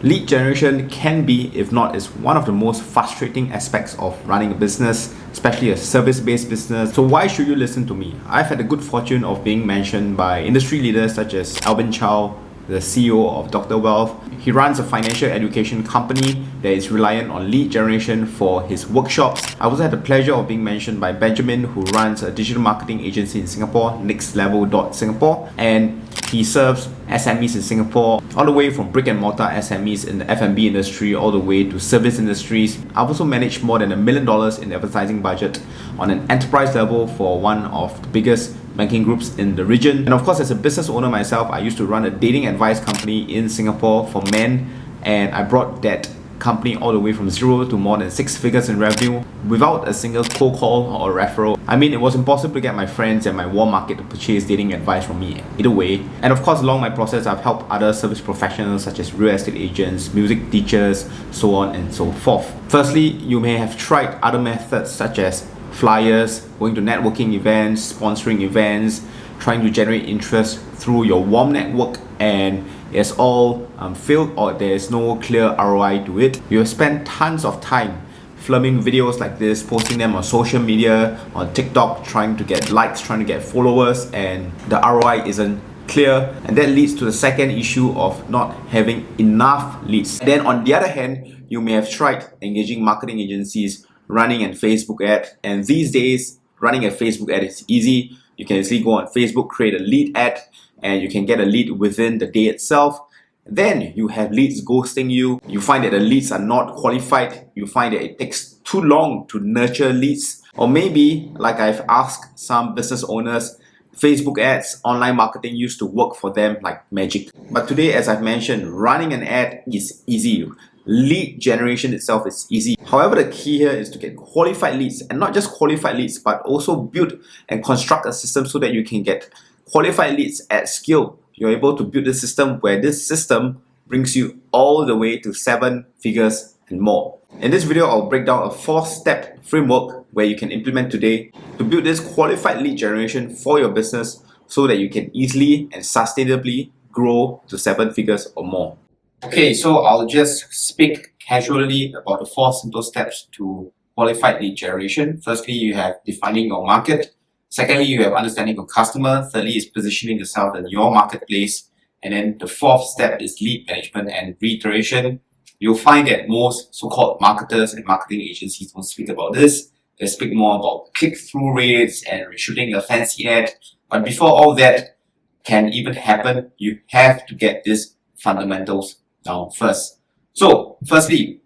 Lead generation can be, if not is one of the most frustrating aspects of running a business, especially a service-based business. So why should you listen to me? I've had the good fortune of being mentioned by industry leaders such as Alvin Chow, the CEO of Dr. Wealth. He runs a financial education company that is reliant on lead generation for his workshops. I also had the pleasure of being mentioned by Benjamin, who runs a digital marketing agency in Singapore, nextlevel.singapore, and he serves SMEs in Singapore, all the way from brick and mortar SMEs in the F&B industry all the way to service industries. I've also managed more than $1 million in advertising budget on an enterprise level for one of the biggest banking groups in the region. And of course, as a business owner myself, I used to run a dating advice company in Singapore for men, and I brought that company all the way from zero to more than 6 figures in revenue without a single cold call or referral. I mean, it was impossible to get my friends and my warm market to purchase dating advice from me either way. And of course, along my process, I've helped other service professionals such as real estate agents, music teachers, so on and so forth. Firstly, you may have tried other methods such as flyers, going to networking events, sponsoring events, trying to generate interest through your warm network, and it's all failed, or there's no clear ROI to it. You have spent tons of time filming videos like this, posting them on social media, on TikTok, trying to get likes, trying to get followers, and the ROI isn't clear, and that leads to the second issue of not having enough leads. Then on the other hand, you may have tried engaging marketing agencies, running a Facebook ad, and these days running a Facebook ad is easy. You can easily go on Facebook, create a lead ad, and you can get a lead within the day itself. Then you have leads ghosting you. You find that the leads are not qualified. You find that it takes too long to nurture leads. Or maybe, like I've asked some business owners, Facebook ads, online marketing used to work for them like magic. But today, as I've mentioned, running an ad is easy. Lead generation itself is easy. However, the key here is to get qualified leads, and not just qualified leads, but also build and construct a system so that you can get qualified leads at scale. You're able to build a system where this system brings you all the way to 7 figures and more. In this video, I'll break down a 4-step framework where you can implement today to build this qualified lead generation for your business so that you can easily and sustainably grow to 7 figures or more. Okay, so I'll just speak casually about the 4 simple steps to qualified lead generation. Firstly, you have defining your market. Secondly, you have understanding your customer. Thirdly, is positioning yourself in your marketplace. And then the 4th step is lead management and reiteration. You'll find that most so-called marketers and marketing agencies don't speak about this. They speak more about click-through rates and shooting a fancy ad. But before all that can even happen, you have to get these fundamentals down first. So, firstly,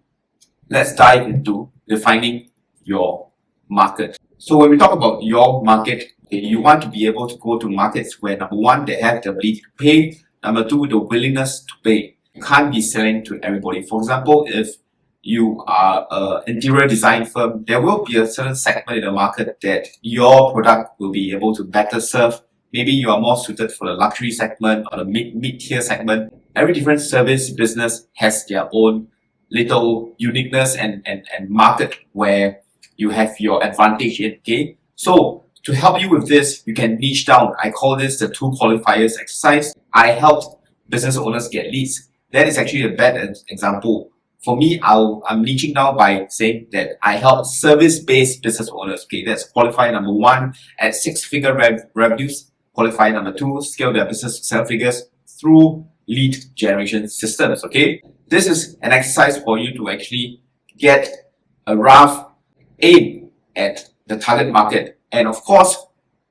let's dive into defining your market. So when we talk about your market, you want to be able to go to markets where, number 1, they have the ability to pay. Number 2, the willingness to pay. You can't be selling to everybody. For example, if you are an interior design firm, there will be a certain segment in the market that your product will be able to better serve. Maybe you are more suited for the luxury segment or the mid-tier segment. Every different service business has their own little uniqueness and market where you have your advantage in, okay? So to help you with this, you can niche down. I call this the 2 qualifiers exercise. I helped business owners get leads. That is actually a bad example. For me, I'm niching down by saying that I help service-based business owners. Okay, that's qualifier number 1 at 6-figure revenues. Qualifier number 2, scale their business to 7 figures through lead generation systems. Okay, this is an exercise for you to actually get a rough aim at the target market. And of course,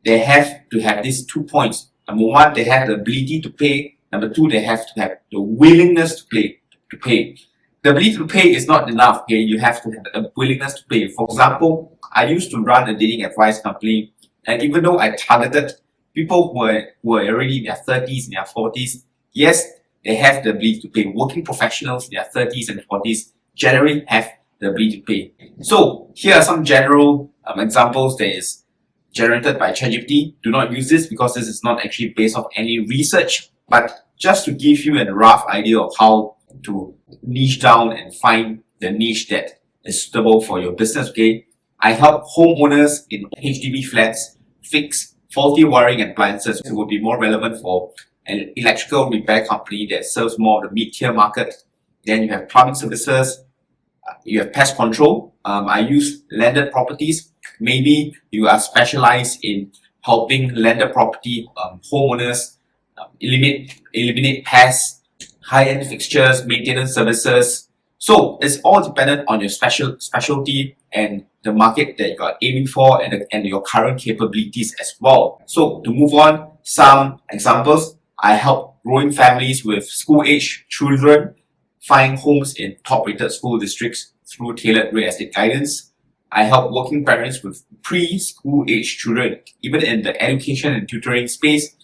they have to have these 2 points. Number 1, they have the ability to pay. Number 2, they have to have the willingness to pay. The ability to pay is not enough. Okay, you have to have the willingness to pay. For example, I used to run a dating advice company, and even though I targeted people who were already in their 30s, in their 40s, yes, they have the ability to pay. Working professionals in their 30s and 40s generally have the ability to pay. So here are some general examples that is generated by ChatGPT. Do not use this because this is not actually based off any research, but just to give you a rough idea of how to niche down and find the niche that is suitable for your business. Okay, I help homeowners in HDB flats fix faulty wiring and appliances. It would be more relevant for an electrical repair company that serves more of the mid-tier market. Then you have plumbing services, you have pest control. I use landed properties. Maybe you are specialized in helping landed property homeowners eliminate pests, high-end fixtures, maintenance services. So it's all dependent on your specialty and the market that you are aiming for, and your current capabilities as well. So to move on, some examples. I help growing families with school-age children find homes in top-rated school districts through tailored real estate guidance. I help working parents with preschool age children. Even in the education and tutoring space,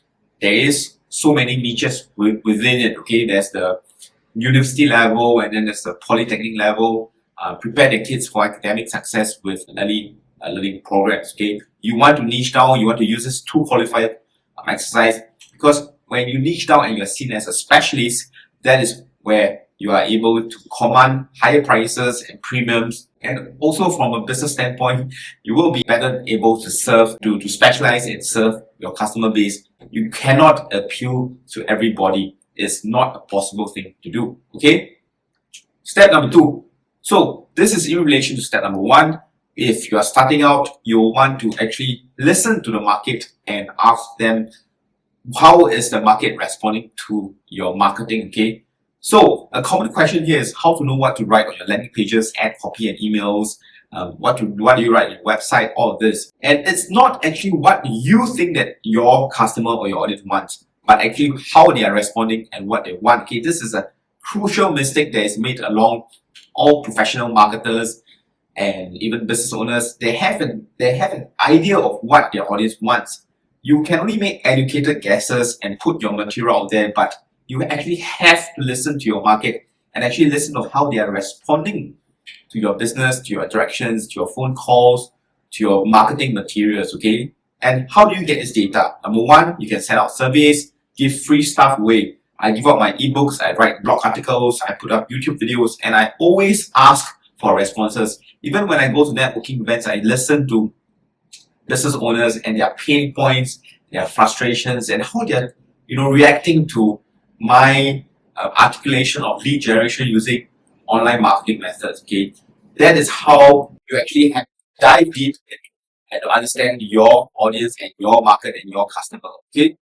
there is so many niches within it. Okay, there's the university level, and then there's the polytechnic level. Prepare the kids for academic success with early learning programs. Okay, you want to niche down, you want to use this tool qualified exercise, because when you niche down and you're seen as a specialist, that is where you are able to command higher prices and premiums. And also from a business standpoint, you will be better able to to specialize and serve your customer base. You cannot appeal to everybody. It's not a possible thing to do. Okay? Step number 2. So this is in relation to step number 1. If you are starting out, you want to actually listen to the market and ask them, how is the market responding to your marketing? Okay? So a common question here is how to know what to write on your landing pages, ad copy and emails, what do you write on your website, all of this. And it's not actually what you think that your customer or your audience wants, but actually how they are responding and what they want. Okay, this is a crucial mistake that is made along all professional marketers and even business owners. They have an idea of what their audience wants. You can only make educated guesses and put your material out there, but you actually have to listen to your market and actually listen to how they are responding to your business, to your directions, to your phone calls, to your marketing materials, okay? And how do you get this data? Number 1, you can send out surveys, give free stuff away. I give out my ebooks, I write blog articles, I put up YouTube videos, and I always ask for responses. Even when I go to networking events, I listen to business owners and their pain points, their frustrations, and how they're reacting to my articulation of lead generation using online marketing methods. Okay, that is how you actually have to dive deep and to understand your audience and your market and your customer. Okay,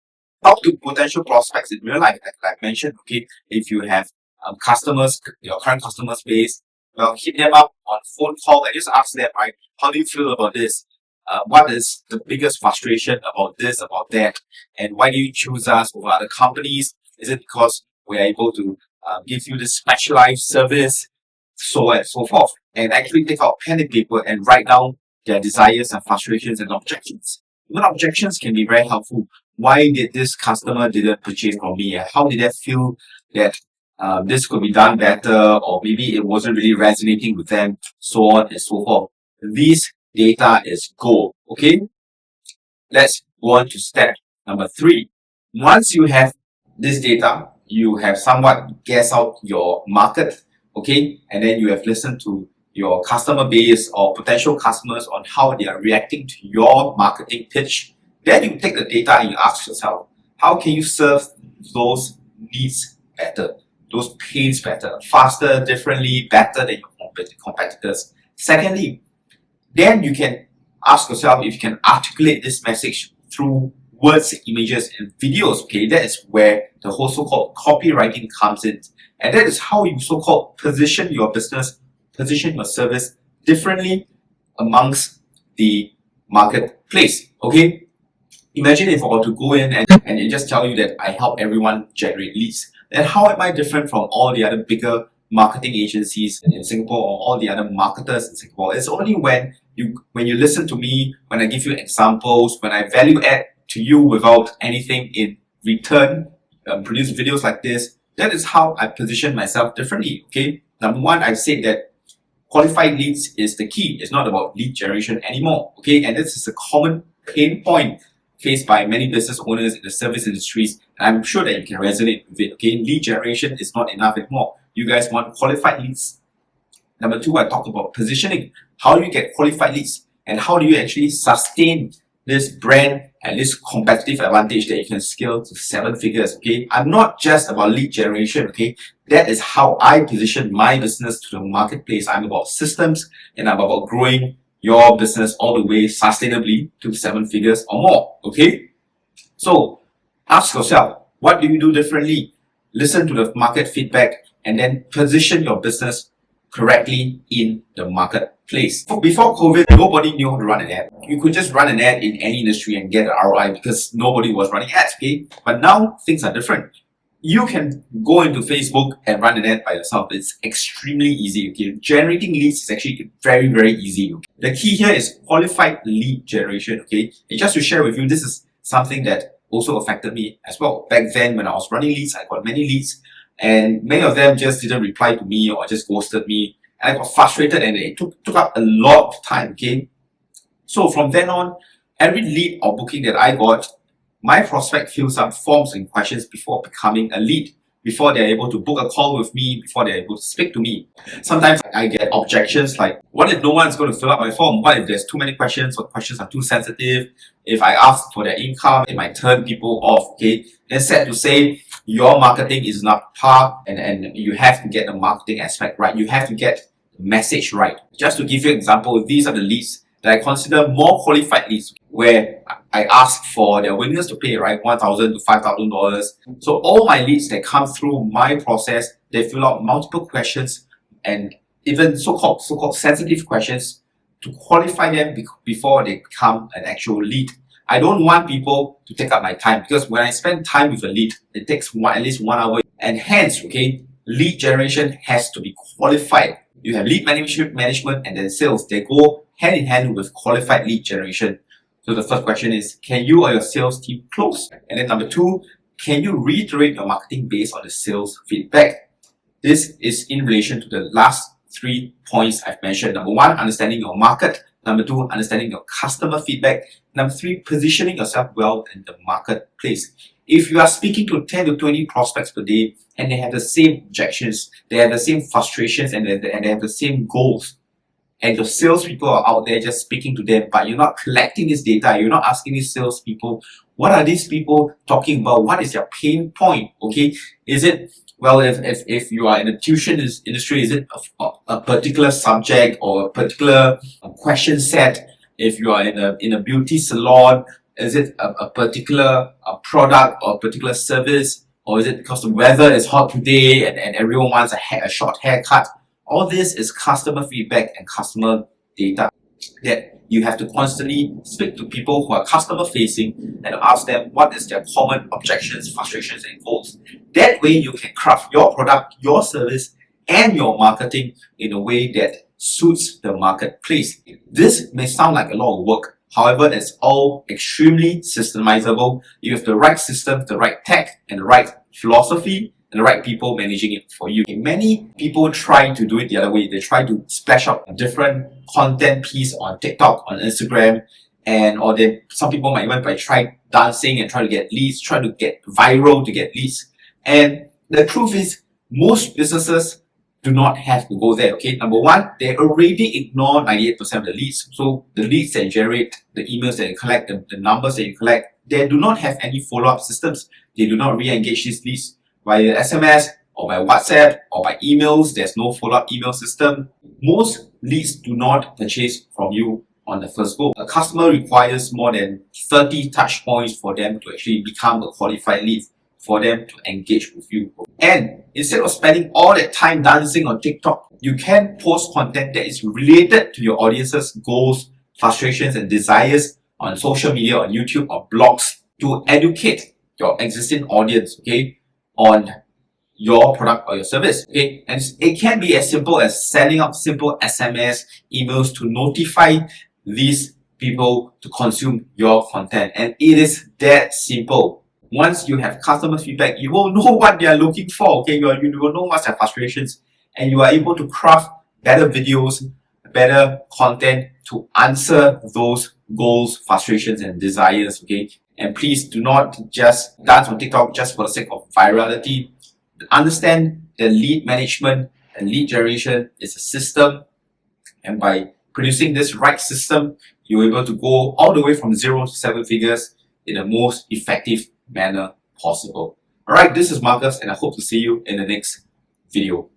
talk to potential prospects in real life, like I mentioned. Okay, if you have customers, your current customer base, well, hit them up on phone call and just ask them, right, how do you feel about this? What is the biggest frustration about this, about that, and why do you choose us over other companies? Is it because we are able to give you this specialized service, so on and so forth? And actually take out pen and paper and write down their desires and frustrations and objections. Even objections can be very helpful. Why did this customer didn't purchase from me? How did they feel that this could be done better, or maybe it wasn't really resonating with them, so on and so forth. These data is gold. Okay, let's go on to step number 3. Once you have this data, you have somewhat guessed out your market, okay, and then you have listened to your customer base or potential customers on how they are reacting to your marketing pitch. Then you take the data and you ask yourself, how can you serve those needs better, those pains better, faster, differently, better than your competitors? Secondly, then you can ask yourself if you can articulate this message through words, images, and videos. Okay, that is where the whole so-called copywriting comes in. And that is how you so-called position your business, position your service differently amongst the marketplace. Okay, imagine if I were to go in and it just tell you that I help everyone generate leads. Then how am I different from all the other bigger marketing agencies in Singapore or all the other marketers in Singapore? It's only when you listen to me, when I give you examples, when I value add to you without anything in return, produce videos like this. That is how I position myself differently. Okay, number 1, I've said that qualified leads is the key. It's not about lead generation anymore. Okay, and this is a common pain point faced by many business owners in the service industries. And I'm sure that you can resonate with it. Okay, lead generation is not enough anymore. You guys want qualified leads. Number 2, I talked about positioning. How do you get qualified leads, and how do you actually sustain this brand and this competitive advantage that you can scale to 7 figures, okay? I'm not just about lead generation, okay? That is how I position my business to the marketplace. I'm about systems and I'm about growing your business all the way sustainably to 7 figures or more, okay? So ask yourself, what do you do differently? Listen to the market feedback and then position your business correctly in the marketplace. Before COVID, nobody knew how to run an ad. You could just run an ad in any industry and get an ROI because nobody was running ads, okay? But now things are different. You can go into Facebook and run an ad by yourself. It's extremely easy, okay? Generating leads is actually very, very easy, okay? The key here is qualified lead generation, okay? And just to share with you, this is something that also affected me as well. Back then, when I was running leads, I got many leads, and many of them just didn't reply to me or just ghosted me. And I got frustrated and it took up a lot of time, okay? So from then on, every lead or booking that I got, my prospect fills up forms and questions before becoming a lead, before they're able to book a call with me, before they're able to speak to me. Sometimes I get objections like, what if no one's going to fill up my form? What if there's too many questions or questions are too sensitive? If I ask for their income, it might turn people off, okay? Then sad to say, your marketing is not par and you have to get the marketing aspect right. You have to get the message right. Just to give you an example, these are the leads that I consider more qualified leads, where I ask for their willingness to pay, right? $1,000 to $5,000. So all my leads that come through my process, they fill out multiple questions and even so-called sensitive questions to qualify them before they become an actual lead. I don't want people to take up my time because when I spend time with a lead, it takes at least 1 hour. And hence, okay, lead generation has to be qualified. You have lead management and then sales. They go hand in hand with qualified lead generation. So the first question is, can you or your sales team close? And then number 2, can you reiterate your marketing based on the sales feedback? This is in relation to the last 3 points I've mentioned. Number 1, understanding your market. Number 2, understanding your customer feedback. Number 3, positioning yourself well in the marketplace. If you are speaking to 10 to 20 prospects per day and they have the same objections, they have the same frustrations and they have the same goals, and your salespeople are out there just speaking to them, but you're not collecting this data, you're not asking these salespeople, what are these people talking about? What is their pain point? Okay, is it, well, if you are in the tuition industry, is it a particular subject or a particular question set? If you are in a beauty salon, is it a particular product or a particular service? Or is it because the weather is hot today and everyone wants a short haircut? All this is customer feedback and customer data that you have to constantly speak to people who are customer facing and ask them what is their common objections, frustrations, and goals. That way you can craft your product, your service, and your marketing in a way that suits the marketplace. This may sound like a lot of work. However, it's all extremely systemizable. You have the right system, the right tech, and the right philosophy, and the right people managing it for you. Many people try to do it the other way. They try to splash out a different content piece on TikTok, on Instagram, or some people might even try dancing and try to get leads, try to get viral to get leads. And the truth is, most businesses do not have to go there, okay? Number 1, they already ignore 98% of the leads. So the leads that you generate, the emails that you collect, the numbers that you collect, they do not have any follow-up systems. They do not re-engage these leads via SMS or by WhatsApp or by emails. There's no follow-up email system. Most leads do not purchase from you on the first go. A customer requires more than 30 touch points for them to actually become a qualified lead, for them to engage with you. And instead of spending all that time dancing on TikTok, you can post content that is related to your audience's goals, frustrations, and desires on social media, on YouTube, or blogs to educate your existing audience, okay, on your product or your service, okay? And it can be as simple as sending out simple SMS emails to notify these people to consume your content. And it is that simple. Once you have customer feedback, you will know what they are looking for, okay? You will know what's their frustrations, and you are able to craft better videos, better content to answer those goals, frustrations, and desires, okay? And please do not just dance on TikTok just for the sake of virality. Understand that lead management and lead generation is a system, and by producing this right system, you're able to go all the way from 0 to 7 figures in the most effective manner possible. Alright, this is Marcus and I hope to see you in the next video.